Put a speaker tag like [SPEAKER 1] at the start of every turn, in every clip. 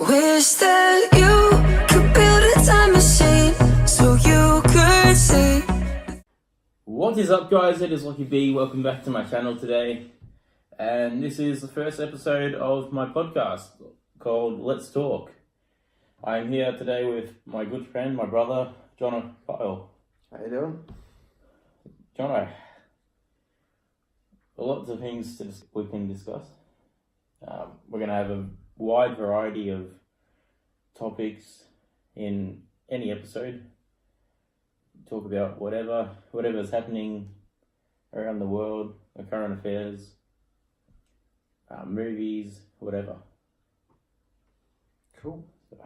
[SPEAKER 1] Wish that you could build a time machine so you could see.
[SPEAKER 2] What is up, guys? It is Lucky B. Welcome back to my channel today. And this is the first episode of my podcast called Let's Talk. I'm here today with my good friend, my brother, Jono. Kyle.
[SPEAKER 3] How you doing?
[SPEAKER 2] Jono, lots of things we can discuss. We're going to have a wide variety of topics in any episode. Talk about whatever's happening around the world, the current affairs, movies, whatever.
[SPEAKER 3] Cool.
[SPEAKER 2] So,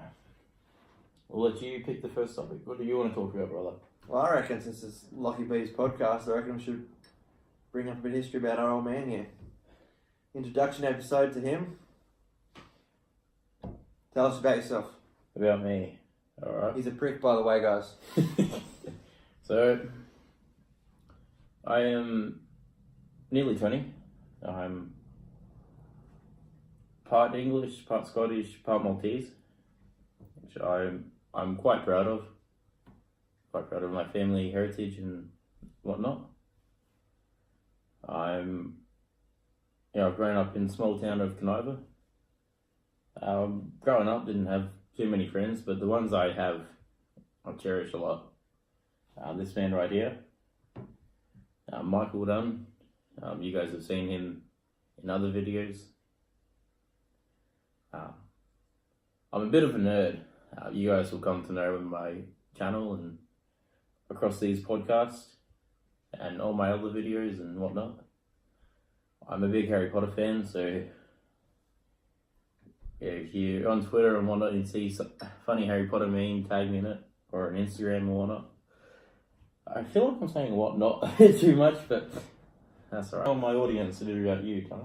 [SPEAKER 2] we'll let you pick the first topic. What do you want to talk about, brother?
[SPEAKER 3] Well, I reckon since it's Lucky B's podcast, I reckon we should bring up a bit of history about our old man here. Introduction episode to him. Tell us about yourself.
[SPEAKER 2] About me. Alright.
[SPEAKER 3] He's a prick, by the way, guys.
[SPEAKER 2] So, I am nearly 20. I'm part English, part Scottish, part Maltese, which I'm quite proud of. Quite proud of my family heritage and whatnot. I've grown up in the small town of Canova. Growing up, didn't have too many friends, but the ones I have, I cherish a lot. This man right here, Michael Dunn. You guys have seen him in other videos. I'm a bit of a nerd. You guys will come to know in my channel and across these podcasts and all my other videos and whatnot. I'm a big Harry Potter fan, so if you're on Twitter and whatnot, you see some funny Harry Potter meme, tag me in it, or on Instagram and whatnot. I feel like I'm saying whatnot too much, but that's alright. I want my audience to do about you, Connor.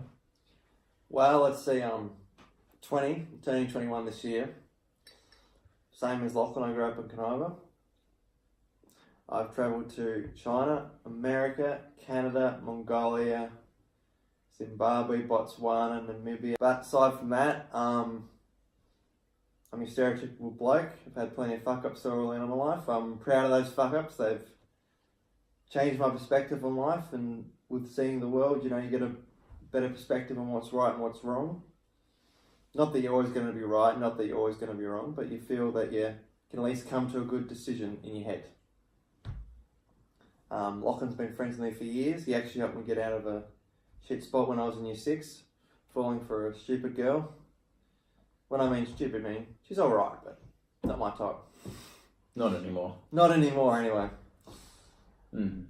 [SPEAKER 3] Well, let's see, 20, turning 21 this year. Same as Lachlan, I grew up in Canova. I've travelled to China, America, Canada, Mongolia, Zimbabwe, Botswana, Namibia. But aside from that, I'm your stereotypical bloke. I've had plenty of fuck-ups early in my life. I'm proud of those fuck-ups. They've changed my perspective on life, and with seeing the world, you get a better perspective on what's right and what's wrong. Not that you're always going to be right, not that you're always going to be wrong, but you feel that you can at least come to a good decision in your head. Lachlan's been friends with me for years. He actually helped me get out of a shit spot when I was in year 6, falling for a stupid girl. When I mean stupid, I mean she's alright, but not my type.
[SPEAKER 2] Not anymore.
[SPEAKER 3] Not anymore, anyway.
[SPEAKER 2] Mm.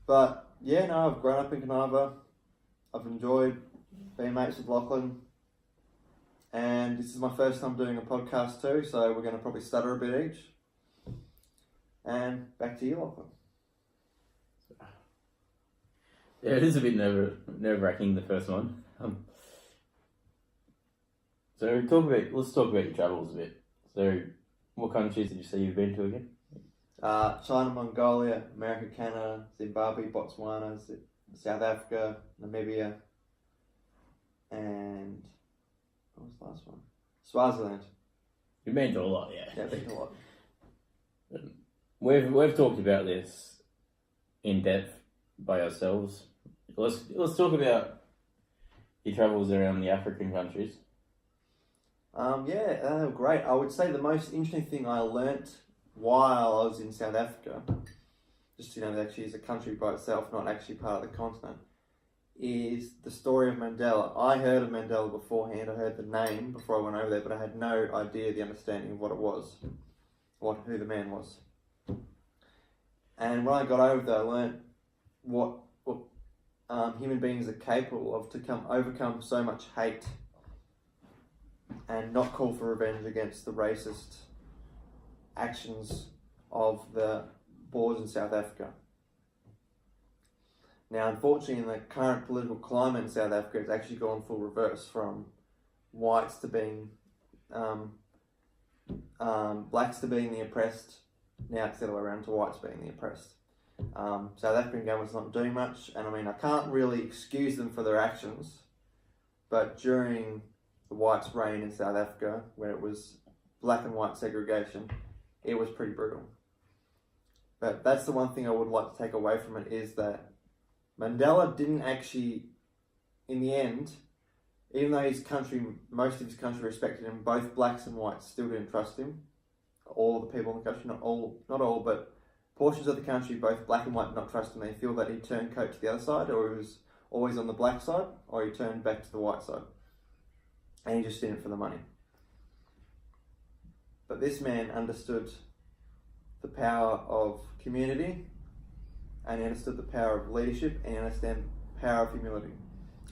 [SPEAKER 3] But yeah, no, I've grown up in Canova. I've enjoyed being mates with Lachlan. And this is my first time doing a podcast too, so we're going to probably stutter a bit each. And back to you, Lachlan.
[SPEAKER 2] Yeah, it is a bit nerve-wracking, the first one. So let's talk about your travels a bit. So, what countries did you say you've been to again?
[SPEAKER 3] China, Mongolia, America, Canada, Zimbabwe, Botswana, South Africa, Namibia, and what was the last one? Swaziland.
[SPEAKER 2] You've been to a lot, yeah.
[SPEAKER 3] Yeah, been to a lot.
[SPEAKER 2] We've talked about this in depth by ourselves. Let's talk about your travels around the African countries.
[SPEAKER 3] Great. I would say the most interesting thing I learnt while I was in South Africa, just that actually is a country by itself, not actually part of the continent, is the story of Mandela. I heard of Mandela beforehand. I heard the name before I went over there, but I had no idea the understanding of what it was, who the man was. And when I got over there, I learnt what human beings are capable of to overcome so much hate and not call for revenge against the racist actions of the Boers in South Africa. Now, unfortunately, in the current political climate in South Africa, it's actually gone full reverse from whites to being blacks to being the oppressed. Now it's the other way around to whites being the oppressed. South African government's not doing much, and I mean, I can't really excuse them for their actions, but during the whites' reign in South Africa, where it was black and white segregation, it was pretty brutal. But that's the one thing I would like to take away from it, is that Mandela didn't actually, in the end, even though most of his country respected him, both blacks and whites still didn't trust him. All the people in the country, not all, but portions of the country, both black and white, did not trust him. They feel that he turned coat to the other side, or he was always on the black side, or he turned back to the white side. And he just did it for the money. But this man understood the power of community, and he understood the power of leadership, and he understood the power of humility.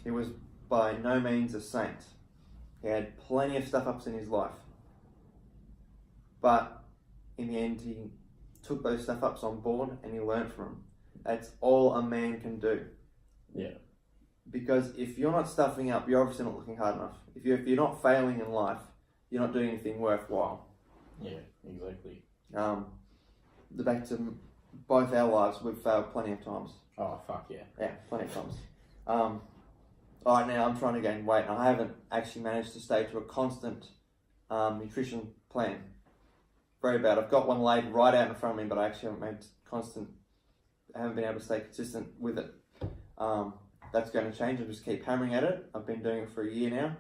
[SPEAKER 3] He was by no means a saint. He had plenty of stuff-ups in his life. But in the end, he took those stuff-ups on board and he learned from them. That's all a man can do.
[SPEAKER 2] Yeah.
[SPEAKER 3] Because if you're not stuffing up, you're obviously not looking hard enough. If you're not failing in life, you're not doing anything worthwhile.
[SPEAKER 2] Yeah, exactly.
[SPEAKER 3] Back to both our lives, we've failed plenty of times.
[SPEAKER 2] Oh, fuck yeah.
[SPEAKER 3] Yeah, plenty of times. Alright, now I'm trying to gain weight, and I haven't actually managed to stay to a constant nutrition plan. Very bad. I've got one laid right out in front of me, but I actually haven't been able to stay consistent with it. That's going to change. I'll just keep hammering at it. I've been doing it for a year now,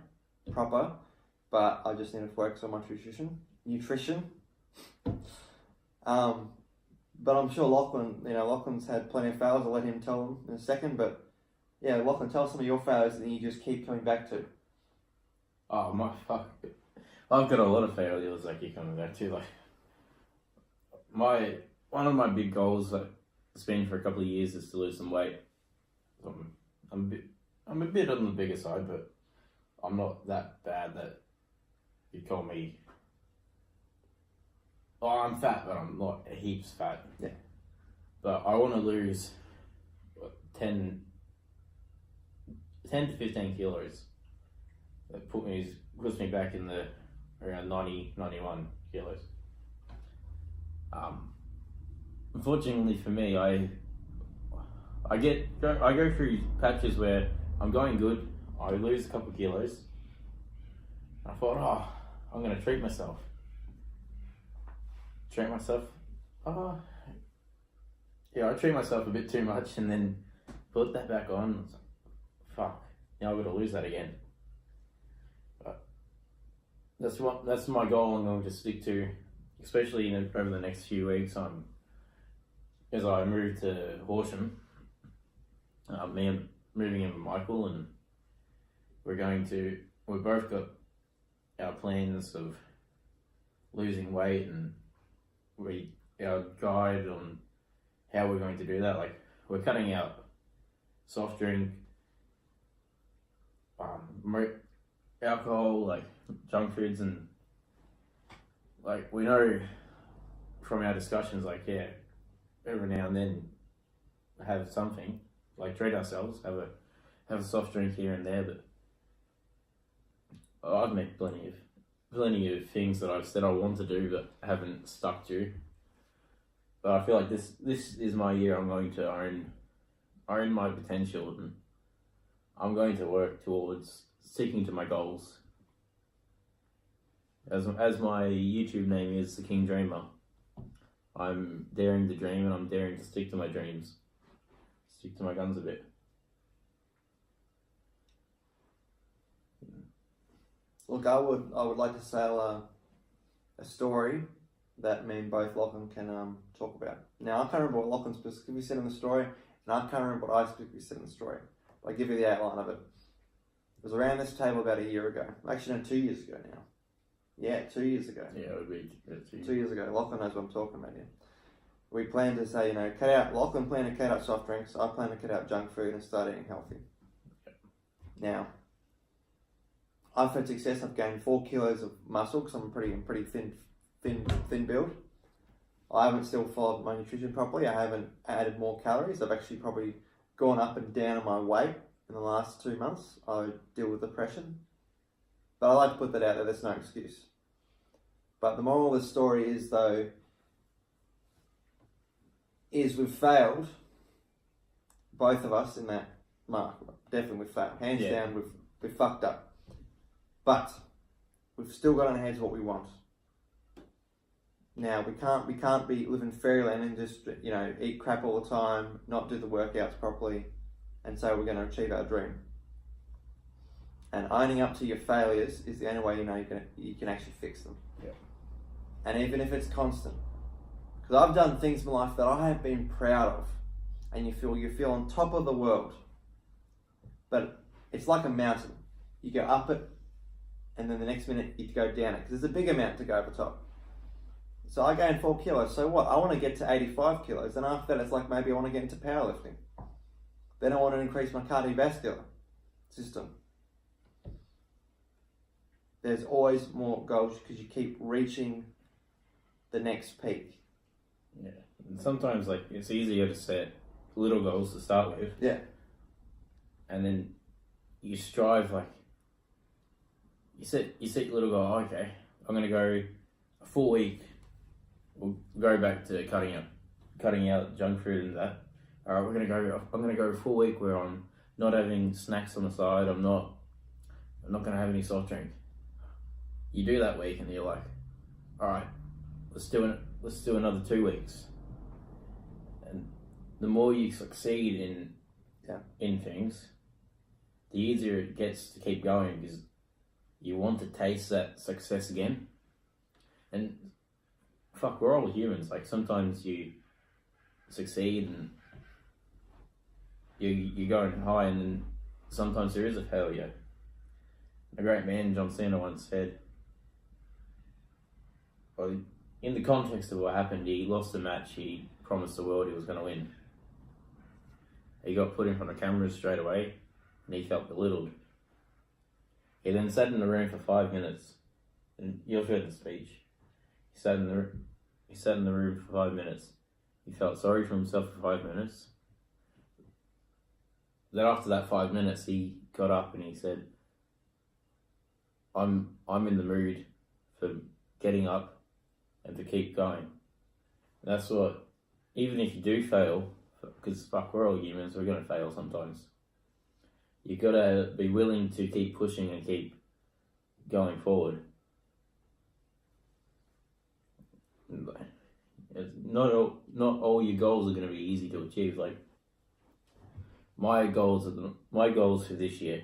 [SPEAKER 3] proper, but I just need to focus on my nutrition. But I'm sure Lachlan's had plenty of failures. I'll let him tell them in a second, but yeah, Lachlan, tell us some of your failures that you just keep coming back to.
[SPEAKER 2] Oh, my fuck. I've got a lot of failures I keep coming back to. Like, one of my big goals that it's been for a couple of years is to lose some weight. I'm a bit on the bigger side, but I'm not that bad that you'd call me. Oh, I'm fat, but I'm not heaps fat.
[SPEAKER 3] Yeah.
[SPEAKER 2] But I want to lose 10 to 15 kilos. That puts me back in the around 90, 91 kilos. Unfortunately for me, I go through patches where I'm going good, I lose a couple of kilos. I thought, I'm gonna treat myself. Yeah, I treat myself a bit too much and then put that back on. It's like, fuck, now I've got to lose that again. But that's my goal. I'm going to stick to, especially over the next few weeks. As I move to Horsham, me and moving in with Michael, and we've both got our plans of losing weight, and our guide on how we're going to do that. Like, we're cutting out soft drink, alcohol, like junk foods, and like we know from our discussions, like, yeah, every now and then have something, like treat ourselves, have a soft drink here and there. But I've made plenty of things that I've said I want to do but haven't stuck to. But I feel like this is my year. I'm going to own my potential, and I'm going to work towards sticking to my goals. As my YouTube name is The King Dreamer, I'm daring to dream, and I'm daring to stick to my dreams. Stick to my guns a bit.
[SPEAKER 3] Look, I would like to tell a story that me and both Lachlan can talk about. Now, I can't remember what Lachlan specifically said in the story, and I can't remember what I specifically said in the story. But I'll give you the outline of it. It was around this table about a year ago. Actually, no, 2 years ago now. Yeah, 2 years ago.
[SPEAKER 2] Yeah, it would be
[SPEAKER 3] 2 years ago. Lachlan knows what I'm talking about here. We planned to say, Lachlan planned to cut out soft drinks. I planned to cut out junk food and start eating healthy.
[SPEAKER 2] Yep.
[SPEAKER 3] Now, I've had success. I've gained 4 kilos of muscle because I'm pretty thin build. I haven't still followed my nutrition properly. I haven't added more calories. I've actually probably gone up and down on my weight in the last 2 months. I deal with depression. But I like to put that out there. There's no excuse. But the moral of the story is, though, we've failed, both of us, in that mark. Definitely we've failed. Hands down, we've fucked up. But we've still got in our heads what we want. Now we can't be living fairyland and just eat crap all the time, not do the workouts properly, and say we're going to achieve our dream. And owning up to your failures is the only way you can actually fix them.
[SPEAKER 2] Yeah.
[SPEAKER 3] And even if it's constant, because I've done things in my life that I have been proud of, and you feel on top of the world, but it's like a mountain. You go up it, and then the next minute you go down it because there's a bigger mountain to go over top. So I gained 4 kilos. So what? I want to get to 85 kilos, and after that, it's like maybe I want to get into powerlifting. Then I want to increase my cardiovascular system. There's always more goals because you keep reaching the next peak.
[SPEAKER 2] Yeah, and sometimes it's easier to set little goals to start with.
[SPEAKER 3] Yeah.
[SPEAKER 2] And then you strive you set your little goal. Okay, I'm gonna go a full week. We'll go back to cutting out junk food and that. All right, I'm gonna go a full week where I'm not having snacks on the side. I'm not gonna have any soft drink. You do that week and you're like, all right, let's do another 2 weeks. And the more you succeed in things, the easier it gets to keep going because you want to taste that success again. And fuck, we're all humans. Sometimes you succeed and you're going high, and then sometimes there is a failure. A great man, John Cena, once said, well, in the context of what happened, he lost the match he promised the world he was going to win. He got put in front of cameras straight away, and he felt belittled. He then sat in the room for 5 minutes, and you've heard the speech. He sat in the room for 5 minutes. He felt sorry for himself for 5 minutes. Then after that 5 minutes, he got up and he said, I'm in the mood for getting up and to keep going. And that's what, even if you do fail, because fuck, we're all humans, we're going to fail sometimes. You got to be willing to keep pushing and keep going forward. Not all your goals are going to be easy to achieve. My goals for this year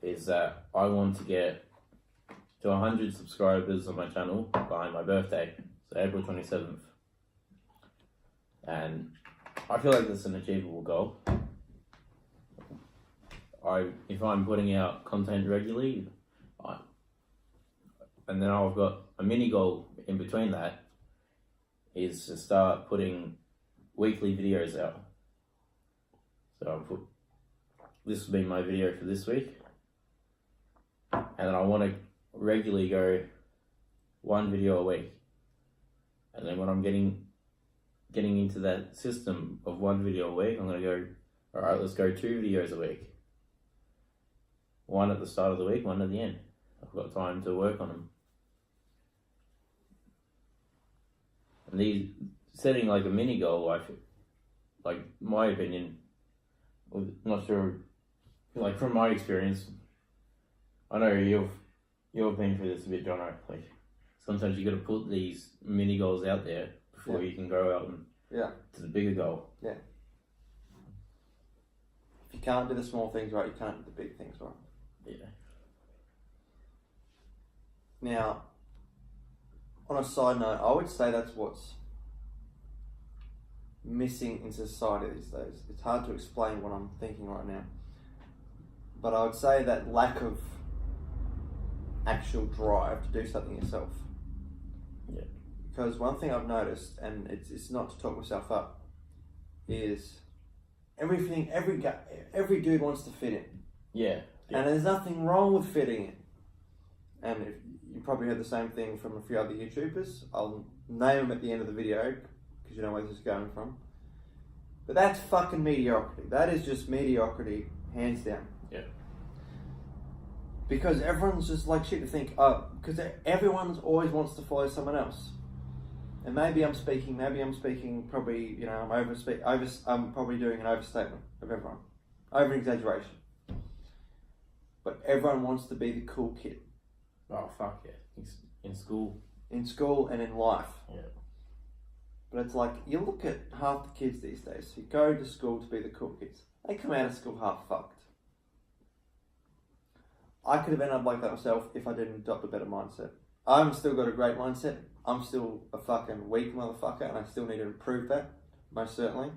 [SPEAKER 2] is that I want to get to 100 subscribers on my channel by my birthday, so April 27th. And I feel like that's an achievable goal. If I'm putting out content regularly, and then I've got a mini goal in between that, is to start putting weekly videos out. So this will be my video for this week, and then I want to regularly go 1 video a week. And then when I'm getting into that system of 1 video a week, I'm going to go, all right, let's go 2 videos a week. 1 at the start of the week, 1 at the end. I've got time to work on them. And these, setting a mini goal, my opinion, I'm not sure, from my experience, I know you've been through this a bit, Jono. Sometimes you got to put these mini goals out there before you can go out and to the bigger goal.
[SPEAKER 3] Yeah. If you can't do the small things right, you can't do the big things right.
[SPEAKER 2] Yeah.
[SPEAKER 3] Now, on a side note, I would say that's what's missing in society these days. It's hard to explain what I'm thinking right now. But I would say that lack of actual drive to do something yourself.
[SPEAKER 2] Yeah.
[SPEAKER 3] Because one thing I've noticed, and it's not to talk myself up, is every dude wants to fit in.
[SPEAKER 2] Yeah.
[SPEAKER 3] And there's nothing wrong with fitting in. And if you probably heard the same thing from a few other YouTubers. I'll name them at the end of the video because you know where this is going from. But that's fucking mediocrity. That is just mediocrity, hands down.
[SPEAKER 2] Yeah.
[SPEAKER 3] Because everyone's just like shit to think, because everyone always wants to follow someone else. And maybe I'm speaking probably, I'm probably doing an overstatement of everyone. Over exaggeration. but everyone wants to be the cool kid.
[SPEAKER 2] Oh, fuck yeah. In school.
[SPEAKER 3] In school and in life.
[SPEAKER 2] Yeah.
[SPEAKER 3] But it's like, you look at half the kids these days who go to school to be the cool kids. They come out of school half fucked. I could have ended up like that myself if I didn't adopt a better mindset. I've still got a great mindset. I'm still a fucking weak motherfucker and I still need to improve that, most certainly.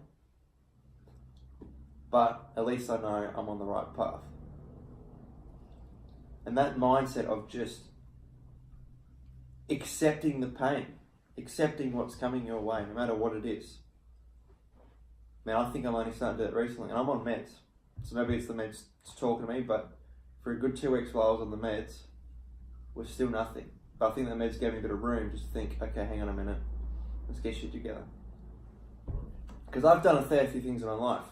[SPEAKER 3] But at least I know I'm on the right path. And that mindset of just accepting the pain, accepting what's coming your way, no matter what it is. Man, I think I'm only starting to do that recently, and I'm on meds. So maybe it's the meds talking to me, but for a good 2 weeks while I was on the meds, was still nothing. But I think the meds gave me a bit of room just to think, okay, hang on a minute, let's get shit together. Because I've done a fair few things in my life.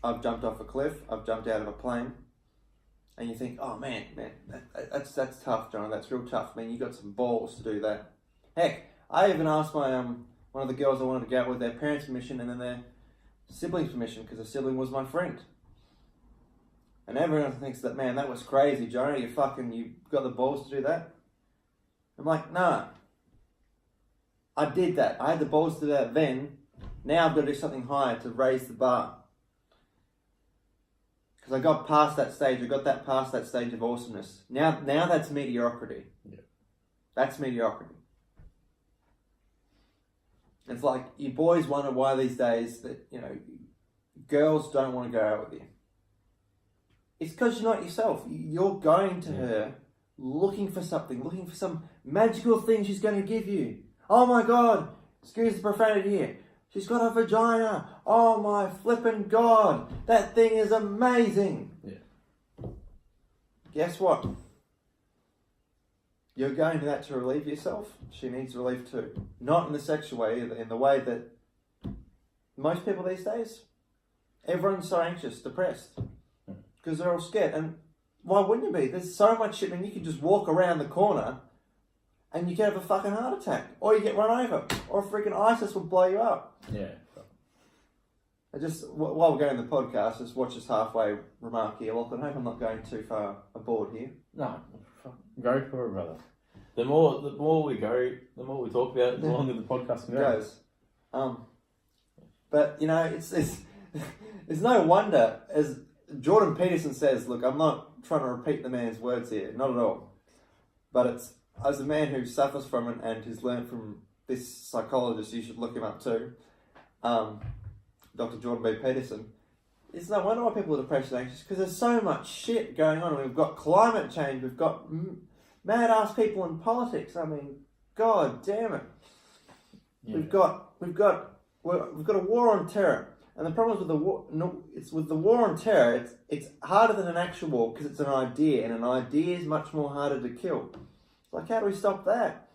[SPEAKER 3] I've jumped off a cliff, I've jumped out of a plane, and you think, oh man, that's tough, Jono, that's real tough. Man, you got some balls to do that. Heck, I even asked my one of the girls I wanted to go out with their parents' permission and then their siblings' permission because the sibling was my friend. And everyone thinks that, man, that was crazy, Jono, you got the balls to do that? I'm like, nah. I did that. I had the balls to do that then. Now I've got to do something higher to raise the bar. Because I got past that stage. I got past that stage of awesomeness. Now that's mediocrity.
[SPEAKER 2] Yeah.
[SPEAKER 3] That's mediocrity. It's like you boys wonder why these days that, girls don't want to go out with you. It's because you're not yourself. You're going to her looking for something, looking for some magical thing she's going to give you. Oh my God, excuse the profanity here. She's got a vagina. Oh my flippin' God. That thing is amazing.
[SPEAKER 2] Yeah.
[SPEAKER 3] Guess what? You're going to that to relieve yourself. She needs relief too. Not in the sexual way, in the way that most people these days, everyone's so anxious, depressed. Because they're all scared. And why wouldn't you be? There's so much shit. I mean, you could just walk around the corner and you could have a fucking heart attack. Or you get run over. Or freaking ISIS will blow you up.
[SPEAKER 2] Yeah.
[SPEAKER 3] I just, while we're going the podcast, just watch this halfway remark here. Look, I hope I'm not going too far aboard here.
[SPEAKER 2] No, go for it, brother. The more we go, the more we talk about it, the longer the podcast can go.
[SPEAKER 3] But, it's no wonder, as Jordan Peterson says, look, I'm not trying to repeat the man's words here, not at all. But it's, as a man who suffers from it and who's learned from this psychologist, you should look him up too, Dr. Jordan B. Peterson, it's no wonder why people are depressed and anxious, because there's so much shit going on. We've got climate change, we've got mad-ass people in politics. I mean, God damn it. Yeah. We've got a war on terror. And the problem is with the war, it's with the war on terror, it's harder than an actual war because it's an idea, and an idea is much more harder to kill. Like, how do we stop that?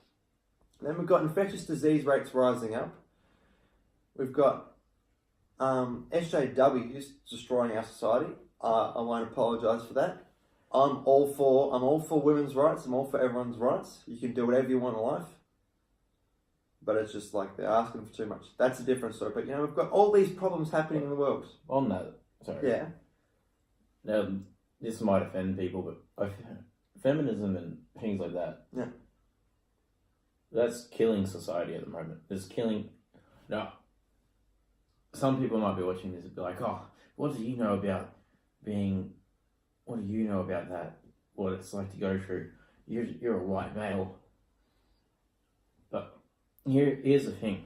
[SPEAKER 3] Then we've got infectious disease rates rising up. We've got SJW who's destroying our society. I won't apologise for that. I'm all for women's rights. I'm all for everyone's rights. You can do whatever you want in life. But it's just like they're asking for too much. That's a different story. But we've got all these problems happening in the world.
[SPEAKER 2] On that, sorry.
[SPEAKER 3] Yeah.
[SPEAKER 2] Now, this might offend people, but feminism and things like that.
[SPEAKER 3] Yeah.
[SPEAKER 2] That's killing society at the moment. It's killing. Now, some people might be watching this and be like, "Oh, what do you know about being? What do you know about that? What it's like to go through? You're a white male." But here's the thing.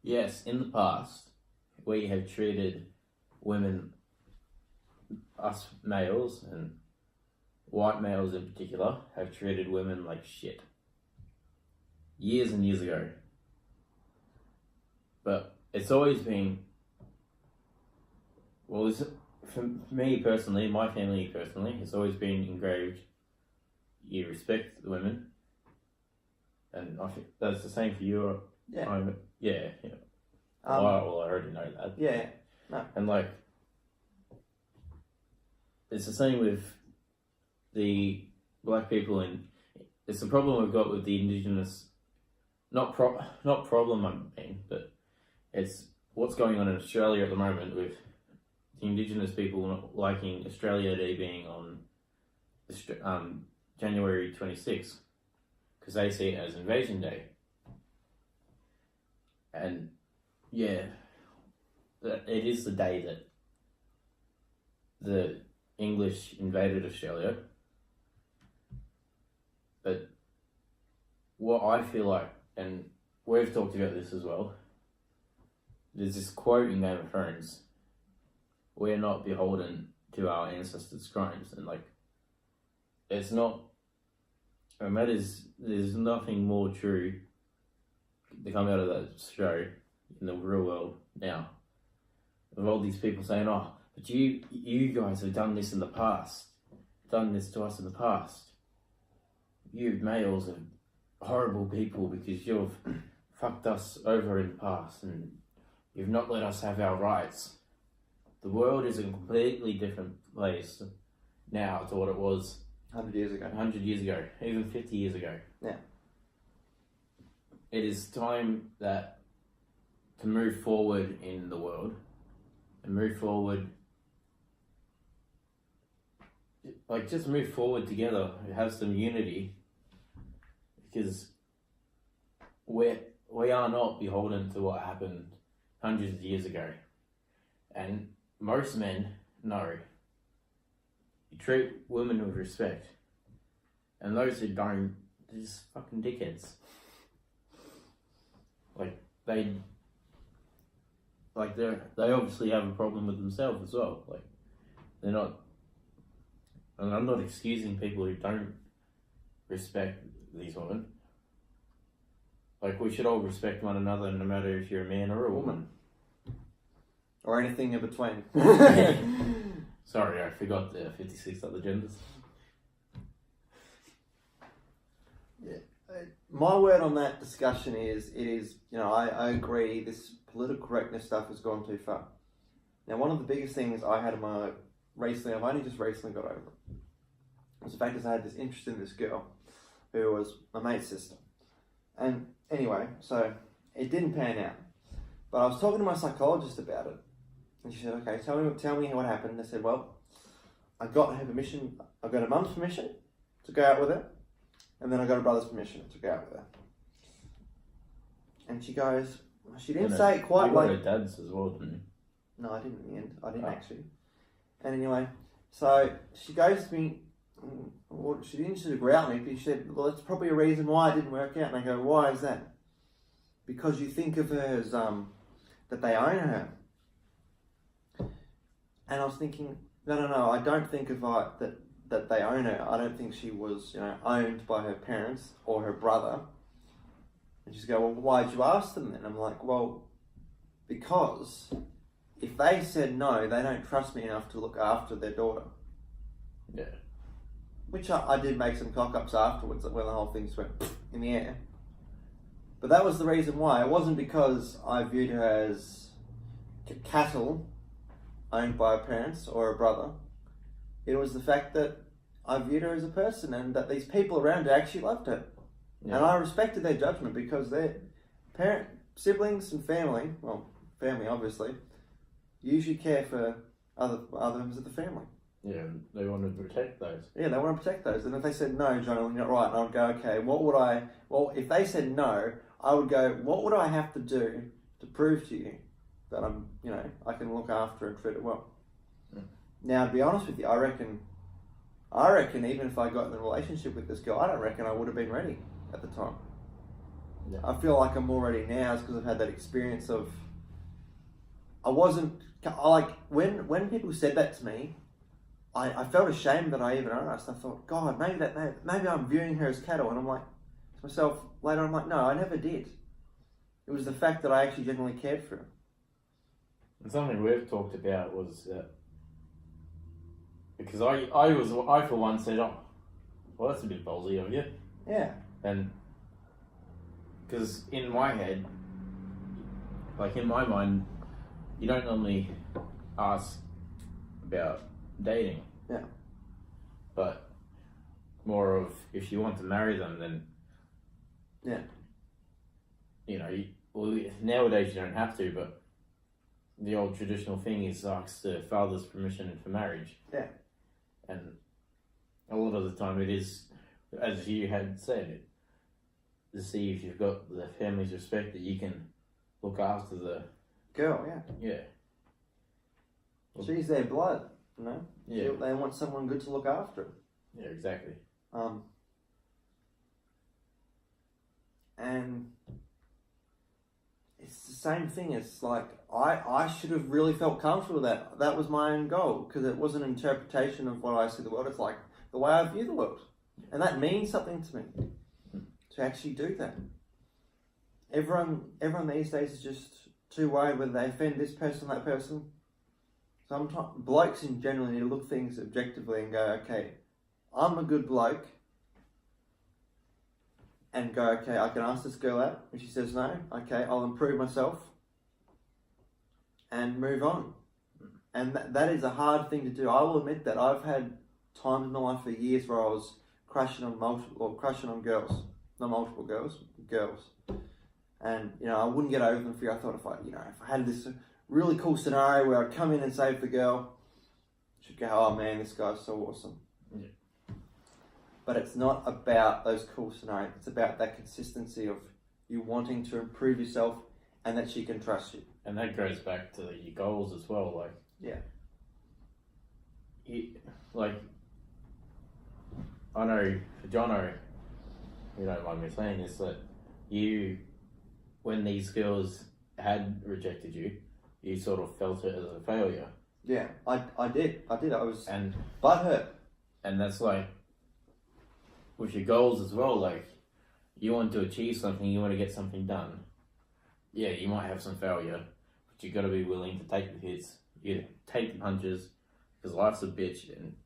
[SPEAKER 2] Yes, in the past, we have treated women, us males, and white males in particular, have treated women like shit. Years and years ago. But it's always been, for me personally, my family personally, it's always been engraved, you respect the women. And I think that's the same for you.
[SPEAKER 3] Yeah.
[SPEAKER 2] Yeah. I already know that.
[SPEAKER 3] Yeah. No.
[SPEAKER 2] And it's the same with the black people, and it's the problem we've got with the indigenous. Not problem, I mean, but it's what's going on in Australia at the moment with the Indigenous people not liking Australia Day being on January 26th because they see it as Invasion Day. And yeah, it is the day that the English invaded Australia. But what I feel like, and we've talked about this as well, there's this quote in Game of Thrones, we're not beholden to our ancestors' crimes, and like, it's not, and that is, there's nothing more true to come out of that show in the real world now. With all these people saying, oh, but you guys have done this in the past, done this to us in the past. You males are horrible people because you've fucked us over in the past and you've not let us have our rights. The world is a completely different place now to what it was
[SPEAKER 3] 100 years ago.
[SPEAKER 2] 100 years ago, even 50 years ago.
[SPEAKER 3] Yeah.
[SPEAKER 2] It is time that to move forward in the world and move forward, like just move forward together, have some unity, because we are not beholden to what happened hundreds of years ago. And most men know you treat women with respect, and those who don't, they're just fucking dickheads. They obviously have a problem with themselves as well. Like, they're not, and I'm not excusing people who don't respect these women. Like, we should all respect one another, no matter if you're a man or a woman.
[SPEAKER 3] Or anything in between.
[SPEAKER 2] Sorry, I forgot the 56 other genders.
[SPEAKER 3] Yeah. My word on that discussion is, I agree, this political correctness stuff has gone too far. Now, one of the biggest things I had in my recently, I've only just recently got over it, was the fact that I had this interest in this girl who was my mate's sister. And anyway, so it didn't pan out. But I was talking to my psychologist about it. And she said, okay, tell me what happened. I said, well, I got her permission, I got her mum's permission to go out with her. And then I got her brother's permission to go out with her. And she goes, she didn't say it quite like...
[SPEAKER 2] You got her dad's as well, didn't you?
[SPEAKER 3] No, I didn't in the end. I didn't actually. And anyway, so she goes to me, well, she didn't just agree with me, but she said, well, that's probably a reason why it didn't work out. And I go, why is that? Because you think of her as, that they own her. And I was thinking, no, I don't think of that they own her. I don't think she was, owned by her parents or her brother. And she's go, well, why'd you ask them then? I'm like, well, because if they said no, they don't trust me enough to look after their daughter.
[SPEAKER 2] Yeah.
[SPEAKER 3] Which I did make some cock-ups afterwards when the whole thing just went in the air. But that was the reason why. It wasn't because I viewed her as cattle owned by her parents or her brother. It was the fact that I viewed her as a person and that these people around her actually loved her. Yeah. And I respected their judgment because their siblings and family, well, family obviously, usually care for other members of the family.
[SPEAKER 2] Yeah, they want to protect those.
[SPEAKER 3] Yeah, they want to protect those. And if they said, no, Jono, you're not right, and I would go, okay, if they said no, I would go, what would I have to do to prove to you that I'm, I can look after and treat it well? Mm. Now, to be honest with you, I reckon even if I got in a relationship with this girl, I don't reckon I would have been ready at the time. Yeah. I feel like I'm more ready now because I've had that experience of, when people said that to me, I felt ashamed that I even asked. I thought, God, maybe I'm viewing her as cattle. And I'm like, to myself, later I'm like, no, I never did. It was the fact that I actually genuinely cared for her.
[SPEAKER 2] And something we've talked about was that, because I for one said, oh, well, that's a bit ballsy of you.
[SPEAKER 3] Yeah.
[SPEAKER 2] And because in my head, like in my mind, you don't normally ask about dating.
[SPEAKER 3] Yeah.
[SPEAKER 2] But more of, if you want to marry them, then
[SPEAKER 3] yeah.
[SPEAKER 2] Nowadays you don't have to, but the old traditional thing is asks the father's permission for marriage.
[SPEAKER 3] Yeah.
[SPEAKER 2] And a lot of the time it is, as you had said, to see if you've got the family's respect that you can look after the
[SPEAKER 3] girl. Yeah.
[SPEAKER 2] Well,
[SPEAKER 3] she's their blood, you know.
[SPEAKER 2] Yeah.
[SPEAKER 3] They want someone good to look after them.
[SPEAKER 2] Yeah, exactly.
[SPEAKER 3] And it's the same thing. It's like I should have really felt comfortable with that. That was my own goal, because it was an interpretation of what I see the world. It's like the way I view the world, and that means something to me to actually do that. Everyone these days is just too worried whether they offend this person, that person. Sometimes blokes in general need to look things objectively and go, okay, I'm a good bloke. And go, okay, I can ask this girl out. If she says no, okay, I'll improve myself and move on. And that is a hard thing to do. I will admit that I've had times in my life for years where I was crushing on girls, not multiple girls, girls. And I wouldn't get over them for you. I thought if I had this really cool scenario where I'd come in and save the girl, she'd go, oh man, this guy's so awesome.
[SPEAKER 2] Yeah.
[SPEAKER 3] But it's not about those cool scenarios. It's about that consistency of you wanting to improve yourself and that she can trust you.
[SPEAKER 2] And that goes back to your goals as well. Like, I know for Jono, you don't mind me saying this, that when these girls had rejected you, you sort of felt it as a failure.
[SPEAKER 3] Yeah, I did. I was
[SPEAKER 2] and
[SPEAKER 3] butthurt.
[SPEAKER 2] And that's like, with your goals as well, like, you want to achieve something, you want to get something done. Yeah, you might have some failure, but you got to be willing to take the hits, you take the punches, because life's a bitch, and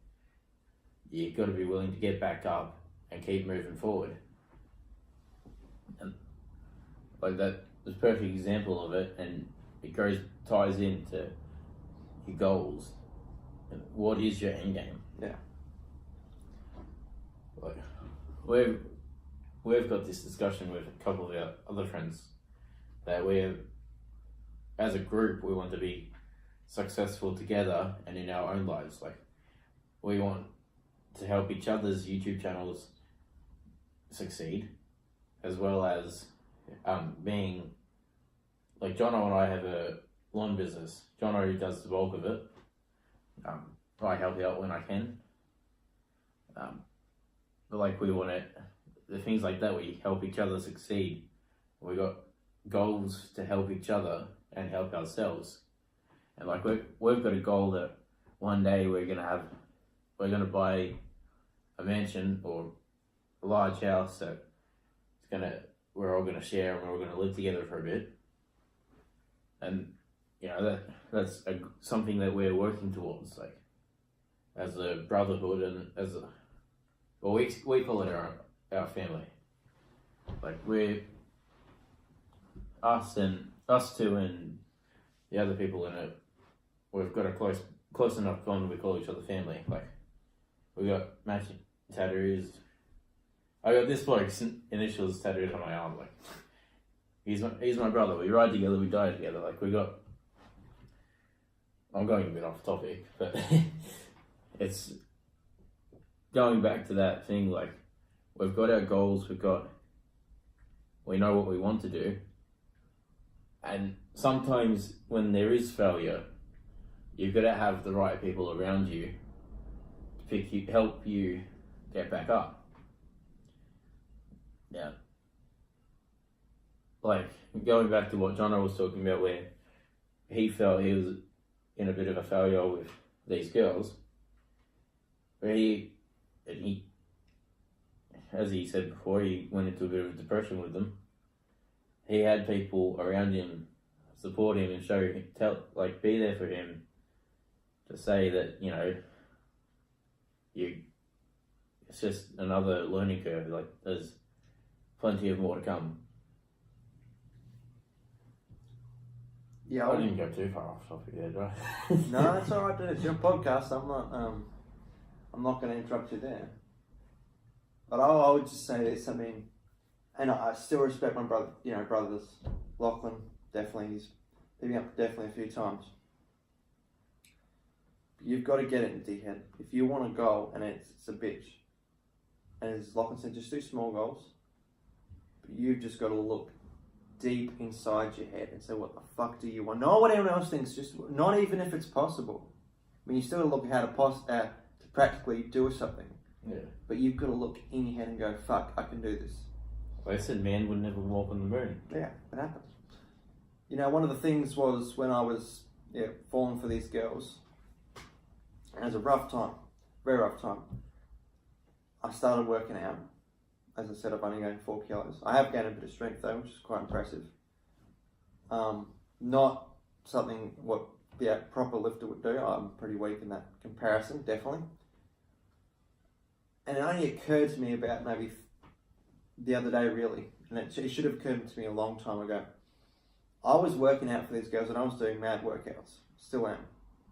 [SPEAKER 2] you got to be willing to get back up and keep moving forward. And like that was a perfect example of it, and it ties into your goals. And what is your end game?
[SPEAKER 3] Yeah.
[SPEAKER 2] Like, we've got this discussion with a couple of our other friends that as a group, we want to be successful together and in our own lives. Like, we want to help each other's YouTube channels succeed, as well as being, like, Jono and I have a lawn business. Jono does the bulk of it. I help out when I can. But like, we want the things like that, we help each other succeed. We got goals to help each other and help ourselves. And like, we've got a goal that one day we're gonna buy a mansion or a large house that we're all gonna share, and we're all gonna live together for a bit. And that's something that we're working towards, like, as a brotherhood, and we call it our family. Like, we're us two and the other people in it. We've got a close enough bond. We call each other family. Like, we got matching tattoos. I got this bloke's initials tattooed on my arm. Like, he's my brother. We ride together. We die together. Like, I'm going a bit off topic, but it's going back to that thing. Like, we've got our goals. We know what we want to do. And sometimes when there is failure, you've got to have the right people around you to help you get back up. Yeah. Like, going back to what Jono was talking about, where he felt he was in a bit of a failure with these girls, where he, as he said before, he went into a bit of a depression with them. He had people around him support him and be there for him, to say that, it's just another learning curve. Like, there's plenty of more to come.
[SPEAKER 3] Yeah,
[SPEAKER 2] I didn't go too far off topic there, did I?
[SPEAKER 3] No, that's all right, dude. It's your podcast. I'm not going to interrupt you there. But I would just say this. I mean, and I still respect my brother. Brothers. Lachlan, definitely, he's hit me up definitely a few times. But you've got to get it into your head. If you want a goal and it's a bitch, and as Lachlan said, just do small goals. But you've just got to look deep inside your head and say, what the fuck do you want? Not what anyone else thinks, just not even if it's possible. I mean, you still got to look at how to practically do something.
[SPEAKER 2] Yeah.
[SPEAKER 3] But you've got to look in your head and go, fuck, I can do this.
[SPEAKER 2] Like I said, man would never walk on the moon.
[SPEAKER 3] Yeah, it happens. You know, one of the things was when I was falling for these girls, and it was a rough time, very rough time. I started working out. As I said, I've only gained 4 kilos. I have gained a bit of strength though, which is quite impressive. Not something what a proper lifter would do. I'm pretty weak in that comparison, definitely. And it only occurred to me about maybe the other day, really, and it should have occurred to me a long time ago. I was working out for these girls and I was doing mad workouts. Still am.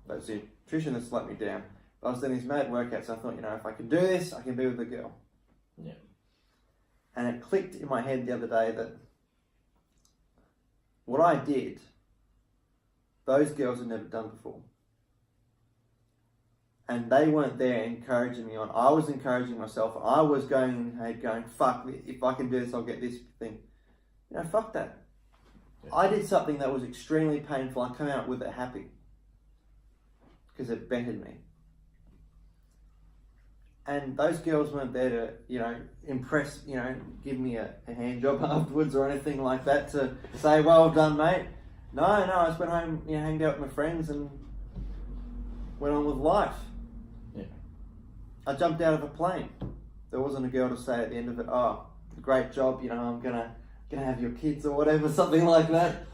[SPEAKER 3] That's the nutrition that's let me down. But I was doing these mad workouts. I thought, if I can do this, I can be with the girl.
[SPEAKER 2] Yeah.
[SPEAKER 3] And it clicked in my head the other day that what I did, those girls had never done before. And they weren't there encouraging me on. I was encouraging myself. I was going, fuck, if I can do this, I'll get this thing. Fuck that. Yeah. I did something that was extremely painful. I come out with it happy. Because it bettered me. And those girls weren't there to, impress, give me a hand job afterwards or anything like that to say, well done, mate. No, I just went home, hanged out with my friends and went on with life.
[SPEAKER 2] Yeah.
[SPEAKER 3] I jumped out of a plane. There wasn't a girl to say at the end of it, oh, great job, I'm gonna have your kids or whatever, something like that.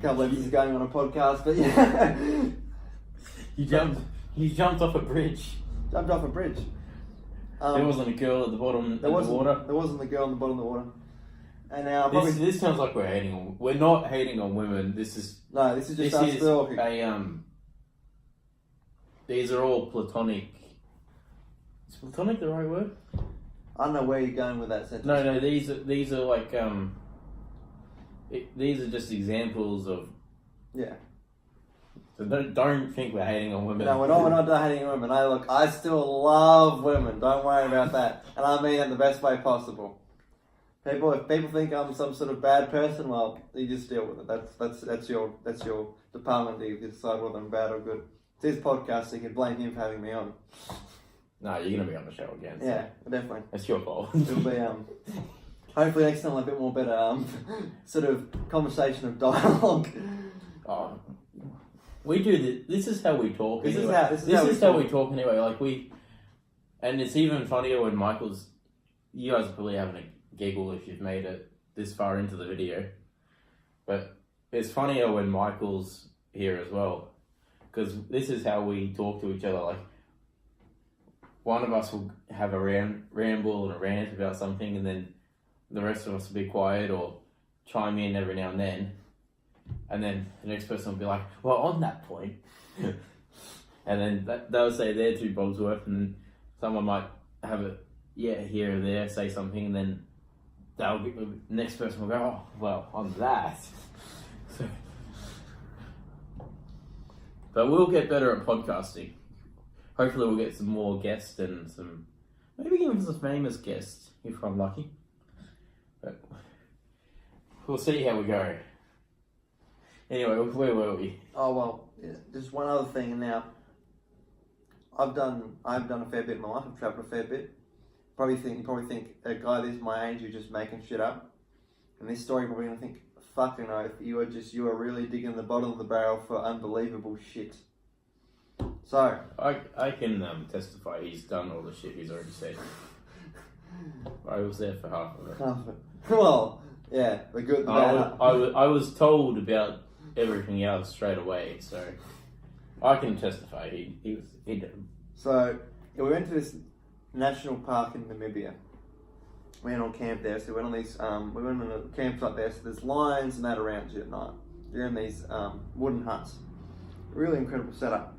[SPEAKER 3] Can't believe this is going on a podcast, but yeah.
[SPEAKER 2] You jumped off a bridge.
[SPEAKER 3] Jumped off a bridge.
[SPEAKER 2] There wasn't a girl at the bottom of the water.
[SPEAKER 3] There wasn't a girl on the bottom of the water. And now
[SPEAKER 2] this sounds like we're hating on. We're not hating on women. This is
[SPEAKER 3] just us talking.
[SPEAKER 2] These are all platonic. Is platonic the right word?
[SPEAKER 3] I don't know where you're going with that sentence.
[SPEAKER 2] No. These are like these are just examples of.
[SPEAKER 3] Yeah.
[SPEAKER 2] So don't think we're hating on women.
[SPEAKER 3] No, we're not hating on women. I still love women. Don't worry about that. And I mean that in the best way possible. If people think I'm some sort of bad person, well, you just deal with it. That's your department to decide whether I'm bad or good. It's his podcast, so you can blame him for having me on.
[SPEAKER 2] No, you're gonna be on the show again. So
[SPEAKER 3] yeah, definitely.
[SPEAKER 2] It's your fault.
[SPEAKER 3] It'll be hopefully next time a bit more better sort of conversation of dialogue.
[SPEAKER 2] Oh. We do this. This is how we talk.
[SPEAKER 3] This
[SPEAKER 2] anyway.
[SPEAKER 3] is how
[SPEAKER 2] we talk anyway. And it's even funnier when Michael's. You guys are probably having a giggle if you've made it this far into the video, but it's funnier when Michael's here as well, because this is how we talk to each other. Like, one of us will have a ramble and a rant about something, and then the rest of us will be quiet or chime in every now and then. And then the next person will be like, well, on that point. And then they'll say their 2 bobs worth, and someone might have it, here or there, say something, and then the next person will go, oh, well, on that. So, but we'll get better at podcasting. Hopefully we'll get some more guests and maybe even some famous guests, if I'm lucky. But we'll see how we go. Anyway, where were we?
[SPEAKER 3] Oh well, just one other thing. Now, I've done a fair bit in my life. I've travelled a fair bit. You probably think a guy this my age, you're just making shit up. And this story, you're probably gonna think, fucking oath, you are really digging the bottom of the barrel for unbelievable shit. So
[SPEAKER 2] I can testify he's done all the shit he's already said. I was there for half of it.
[SPEAKER 3] Half of it. Well, yeah, the good, the bad.
[SPEAKER 2] I was told about everything else straight away, so I can testify he did.
[SPEAKER 3] So we went to this national park in Namibia. We went on camp there, so we went on these we went on a campsite there, so there's lions and that around you at night. You're in these wooden huts. Really incredible setup.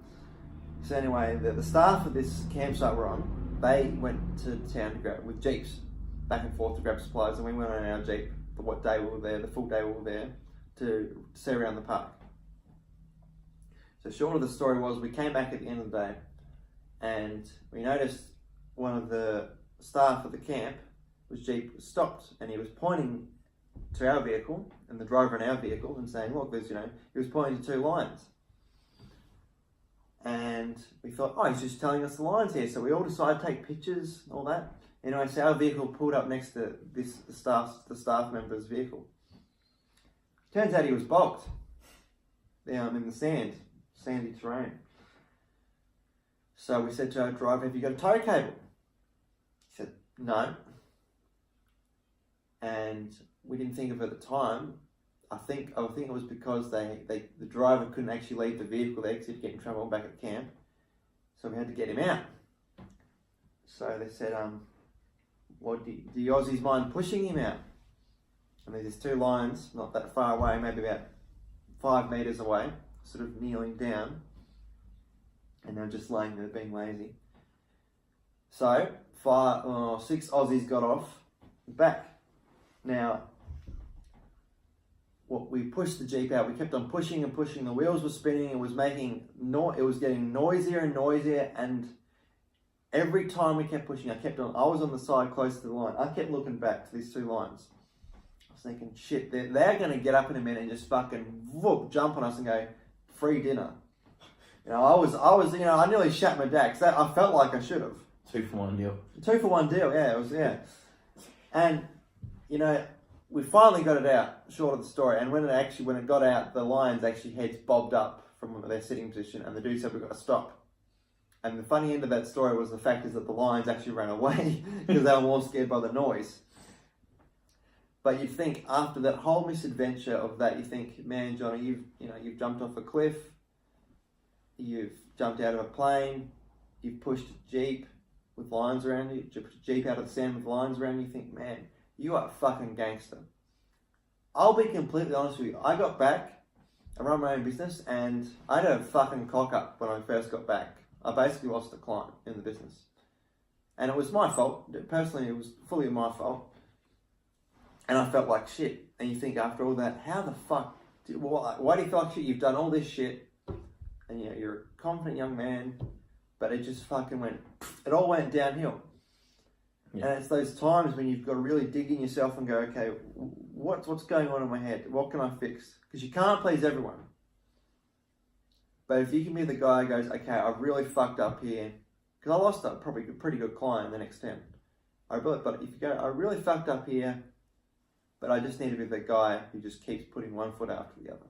[SPEAKER 3] So anyway, the staff of this campsite we're on, they went to town to grab with jeeps back and forth to grab supplies, and we went on our jeep for what day we were there, the full day we were there, to see around the park. So short of the story was, we came back at the end of the day, and we noticed one of the staff of the camp Jeep was stopped, and he was pointing to our vehicle and the driver in our vehicle and saying, look, there's, he was pointing to 2 lions. And we thought, oh, he's just telling us the lions here. So we all decided to take pictures and all that. Anyway, so our vehicle pulled up next to the staff member's vehicle. Turns out he was bogged in the sandy terrain. So we said to our driver, have you got a tow cable? He said, no. And we didn't think of it at the time. I think it was because the driver couldn't actually leave the vehicle. They actually get in trouble back at camp, so we had to get him out. So they said, "Well, do you Aussies mind pushing him out?" And there's 2 lions, not that far away, maybe about 5 meters away, sort of kneeling down, and they're just laying there, being lazy. So 6 Aussies got off back. Now, we pushed the Jeep out. We kept on pushing and pushing. The wheels were spinning. It was making it was getting noisier and noisier. And every time we kept pushing, I was on the side close to the line. I kept looking back to these 2 lions. I was thinking, shit, they're going to get up in a minute and just fucking whoop, jump on us and go, free dinner. I was, I nearly shat my dad, because I felt like I should have.
[SPEAKER 2] 2 for 1 deal.
[SPEAKER 3] 2 for 1 deal, yeah, it was, yeah. And, we finally got it out, short of the story, and when it got out, the lions actually heads bobbed up from their sitting position, and the dude said, we've got to stop. And the funny end of that story was the fact is that the lions actually ran away, because they were more scared by the noise. But you'd think, after that whole misadventure of that, you think, man, Johnny, you've jumped off a cliff, you've jumped out of a plane, you've pushed a Jeep with lions around you, pushed a Jeep out of the sand with lions around you, think, man, you are a fucking gangster. I'll be completely honest with you. I got back, I run my own business, and I had a fucking cock up when I first got back. I basically lost a client in the business. And it was my fault. Personally, it was fully my fault. And I felt like shit. And you think after all that, how the fuck, why do you feel like shit? You've done all this shit, and you're a confident young man, but it just fucking it all went downhill. Yeah. And it's those times when you've got to really dig in yourself and go, okay, what's going on in my head? What can I fix? Because you can't please everyone. But if you can be the guy who goes, okay, I've really fucked up here, because I lost a pretty good client in the next 10. But if you go, I really fucked up here, but I just need to be the guy who just keeps putting one foot after the other.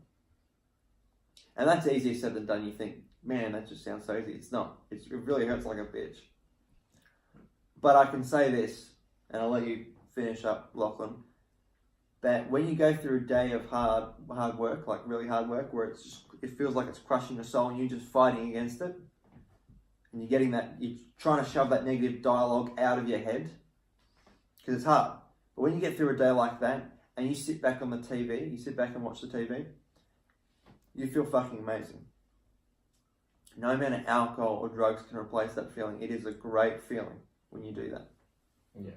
[SPEAKER 3] And that's easier said than done. You think, man, that just sounds so easy. It's not. It really hurts like a bitch. But I can say this, and I'll let you finish up, Lachlan, that when you go through a day of hard work, like really hard work, where it feels like it's crushing your soul and you're just fighting against it, and you're trying to shove that negative dialogue out of your head, because it's hard. But when you get through a day like that, and you sit back on the TV, you sit back and watch the TV, you feel fucking amazing. No amount of alcohol or drugs can replace that feeling. It is a great feeling when you do that.
[SPEAKER 2] Yeah.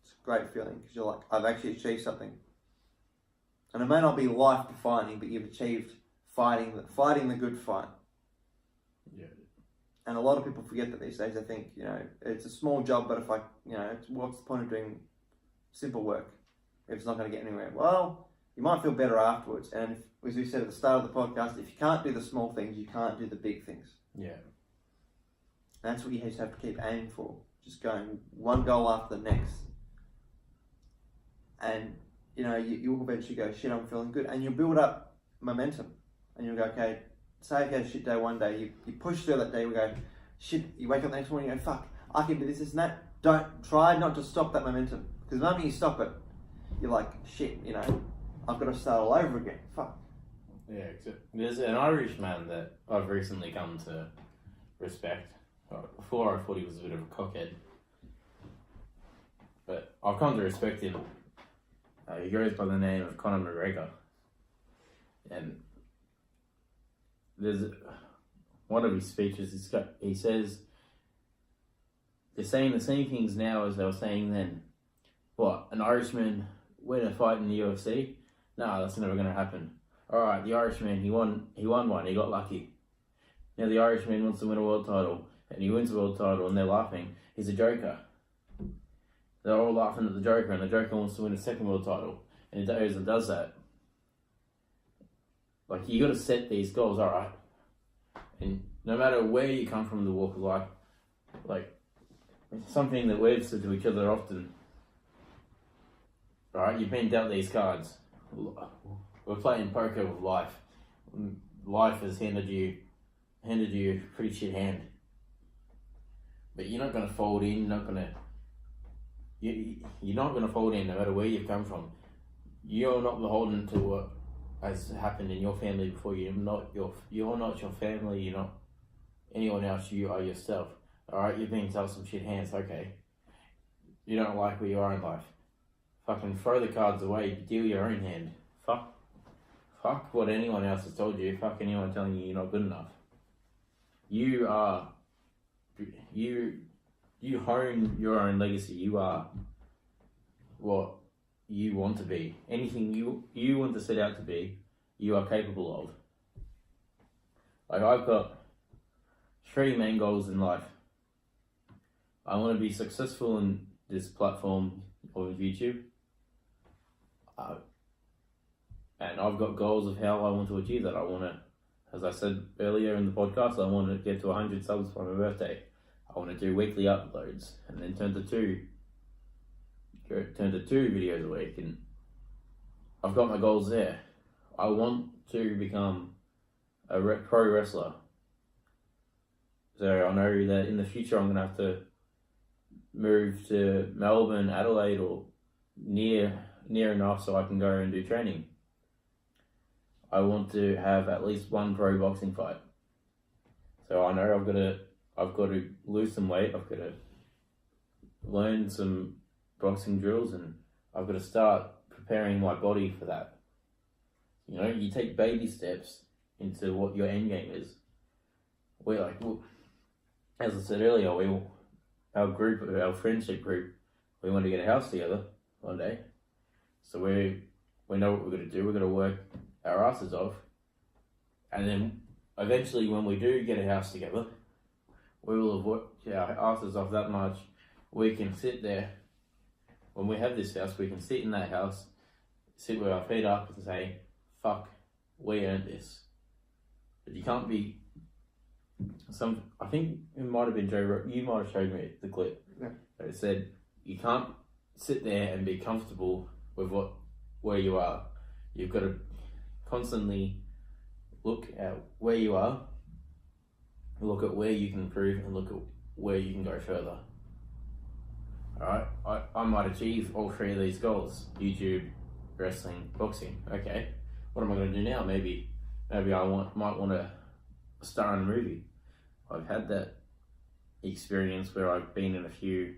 [SPEAKER 3] It's a great feeling, because you're like, I've actually achieved something. And it may not be life-defining, but you've achieved fighting the good fight.
[SPEAKER 2] Yeah.
[SPEAKER 3] And a lot of people forget that these days. They think, it's a small job, but what's the point of doing simple work if it's not going to get anywhere? Well, you might feel better afterwards. And as we said at the start of the podcast, if you can't do the small things, you can't do the big things.
[SPEAKER 2] Yeah.
[SPEAKER 3] And that's what you just have to keep aiming for. Just going one goal after the next. And, you'll eventually go, shit, I'm feeling good. And you'll build up momentum. And you'll go, okay, say you had a shit day one day, you push through that day, we go, shit, you wake up the next morning, you go, fuck, I can do this and that. Don't try not to stop that momentum. Because the moment you stop it, you're like, shit, I've got to start all over again. Fuck.
[SPEAKER 2] Yeah, there's an Irishman that I've recently come to respect. Before I thought he was a bit of a cockhead. But I've come to respect him. He goes by the name of Conor McGregor. And there's one of his speeches, he says, they're saying the same things now as they were saying then. What, an Irishman win a fight in the UFC? No, that's never going to happen. Alright, the Irishman, he won one, he got lucky. Now the Irishman wants to win a world title, and he wins a world title, and they're laughing. He's a joker. They're all laughing at the Joker, and the Joker wants to win a second world title, and he goes and does that. Like, you got to set these goals, all right. And no matter where you come from in the walk of life, like, something that we've said to each other often, all right, you've been dealt these cards. We're playing poker with life. Life has handed you a pretty shit hand. But you're not going to fold in, you're not going to fold in no matter where you've come from. You're not beholden to what has happened in your family before. You're not your family, you're not anyone else, you are yourself. Alright, you're being dealt some shit hands, okay. You don't like where you are in life. Fucking throw the cards away, deal your own hand. Fuck what anyone else has told you, fuck anyone telling you you're not good enough. You hone your own legacy. You are what you want to be. Anything you want to set out to be, you are capable of. Like, I've got 3 main goals in life. I want to be successful in this platform of YouTube. And I've got goals of how I want to achieve that. I want to, as I said earlier in the podcast, I want to get to 100 subs by my birthday. I want to do weekly uploads and then turn to two videos a week, and I've got my goals there. I want to become a pro wrestler. So I know that in the future I'm going to have to move to Melbourne, Adelaide, or near enough so I can go and do training. I want to have at least 1 pro boxing fight. So I know I've got to lose some weight, I've got to learn some boxing drills, and I've got to start preparing my body for that. You know, you take baby steps into what your end game is. As I said earlier, our friendship group, we want to get a house together one day. So we know what we're going to do. We're going to work our asses off, and then eventually when we do get a house together, we will have worked our asses off that much. We can sit there, when we have this house, we can sit in that house, sit with our feet up and say, fuck, we earned this. But you can't be, I think it might have been Joe, you might have showed me the clip.
[SPEAKER 3] Yeah.
[SPEAKER 2] But it said, you can't sit there and be comfortable with where you are. You've got to constantly look at where you are, look at where you can improve, and look at where you can go further. Alright, I might achieve all 3 of these goals: YouTube, wrestling, boxing. Okay, what am I going to do now? Maybe I might want to star in a movie. I've had that experience where I've been in a few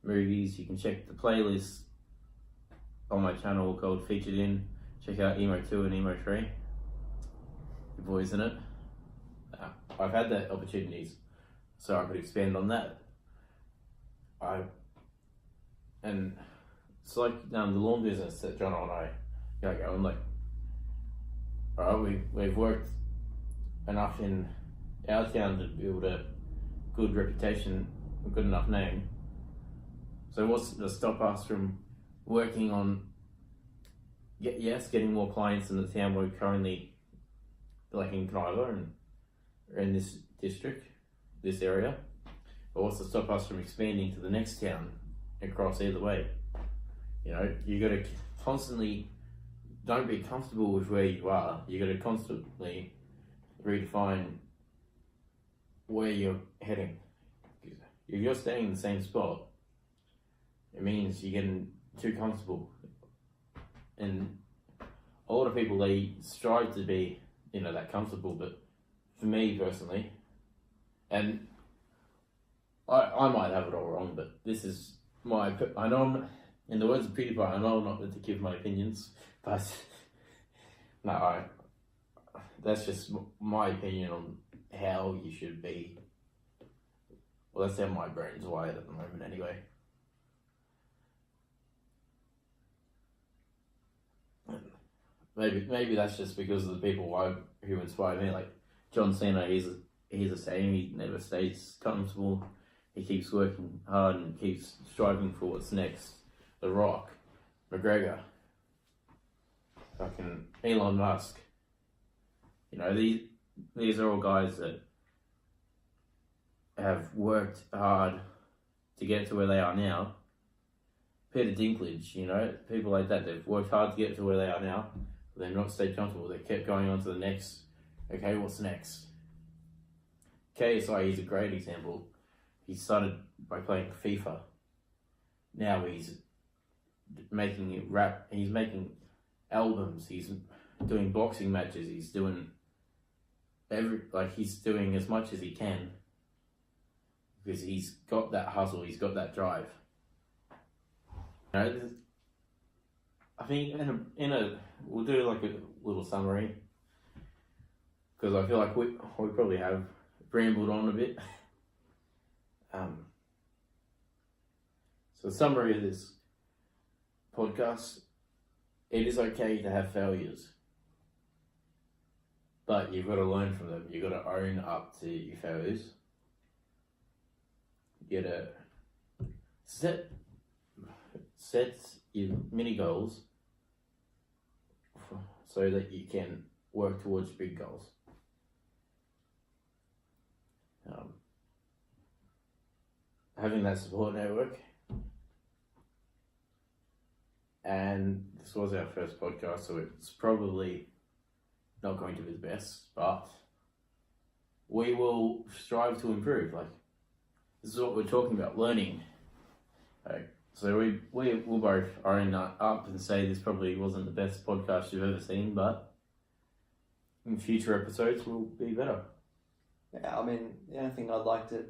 [SPEAKER 2] movies. You can check the playlist on my channel called Featured In. Check out Emo 2 and Emo 3. The boys in it. I've had that opportunities, so I could expand on that. And it's like the lawn business that Jono and I got going. Like, alright, we've worked enough in our town to build a good reputation, a good enough name. So what's to stop us from working on, getting more clients in the town we're currently, like in Canova and in this district, this area? But what's to stop us from expanding to the next town across either way? You know, you got to constantly, don't be comfortable with where you are. You got to constantly redefine where you're heading. If you're staying in the same spot, it means you're getting too comfortable. And a lot of people, they strive to be, that comfortable, but for me personally, and I might have it all wrong, but this is I know I'm, in the words of PewDiePie, I know I'm not meant to give my opinions, but no, that's just my opinion on how you should be. Well, that's how my brain's wired at the moment anyway. Maybe that's just because of the people who inspire me, like John Cena. He's he's the same. He never stays comfortable. He keeps working hard and keeps striving for what's next. The Rock, McGregor, fucking Elon Musk. You know, these are all guys that have worked hard to get to where they are now. Peter Dinklage, you know, people like that, they've worked hard to get to where they are now, but they've not stayed comfortable. They kept going on to the next. Okay, what's next? KSI, he's a great example. He started by playing FIFA. Now he's making rap. He's making albums. He's doing boxing matches. He's doing he's doing as much as he can because he's got that hustle. He's got that drive. You know, I think we'll do like a little summary because I feel like we probably have rambled on a bit. So the summary of this podcast: it is okay to have failures, but you've got to learn from them. You've got to own up to your failures. You got to set your mini goals so that you can work towards big goals. Having that support network, and this was our first podcast, so it's probably not going to be the best, but we will strive to improve. Like, this is what we're talking about, learning. So we'll both own up and say this probably wasn't the best podcast you've ever seen, but in future episodes will be better.
[SPEAKER 3] Yeah, I mean, the only thing I'd like to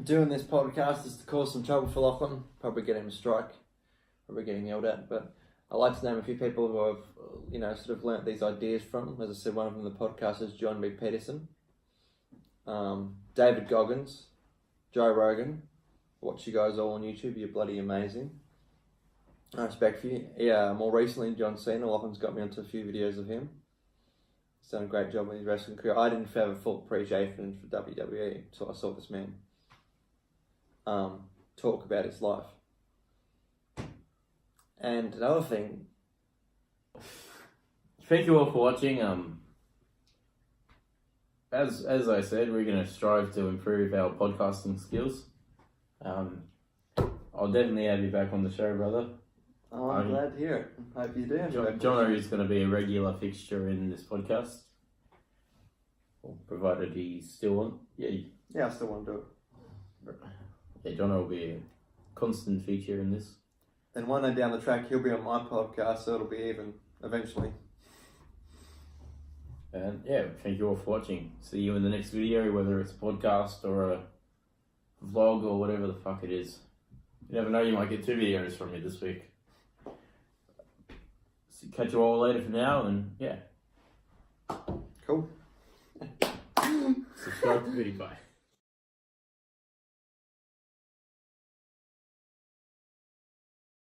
[SPEAKER 3] doing this podcast is to cause some trouble for Lachlan, probably get him a strike, probably getting yelled at, but I'd like to name a few people who I've, sort of learnt these ideas from. As I said, one of them, the podcast, is John B. Peterson, David Goggins, Joe Rogan. Watch you guys all on YouTube, you're bloody amazing. I respect for you. Yeah, more recently, John Cena. Lachlan's got me onto a few videos of him. He's done a great job with his wrestling career. I didn't have a full appreciation for WWE until I saw this man talk about his life. And another thing.
[SPEAKER 2] Thank you all for watching. As I said, we're going to strive to improve our podcasting skills. I'll definitely have you back on the show, brother.
[SPEAKER 3] Oh, I'm glad to hear it. Hope you do.
[SPEAKER 2] Jono is going to be a regular fixture in this podcast, provided he's still on.
[SPEAKER 3] Yeah, I still want to do it.
[SPEAKER 2] Yeah, Jono will be a constant feature in this.
[SPEAKER 3] And one day down the track, he'll be on my podcast, so it'll be even eventually.
[SPEAKER 2] And yeah, thank you all for watching. See you in the next video, whether it's a podcast or a vlog or whatever the fuck it is. You never know, you might get 2 videos from me this week. So catch you all later for now, and yeah.
[SPEAKER 3] Cool.
[SPEAKER 2] Subscribe to PewDiePie.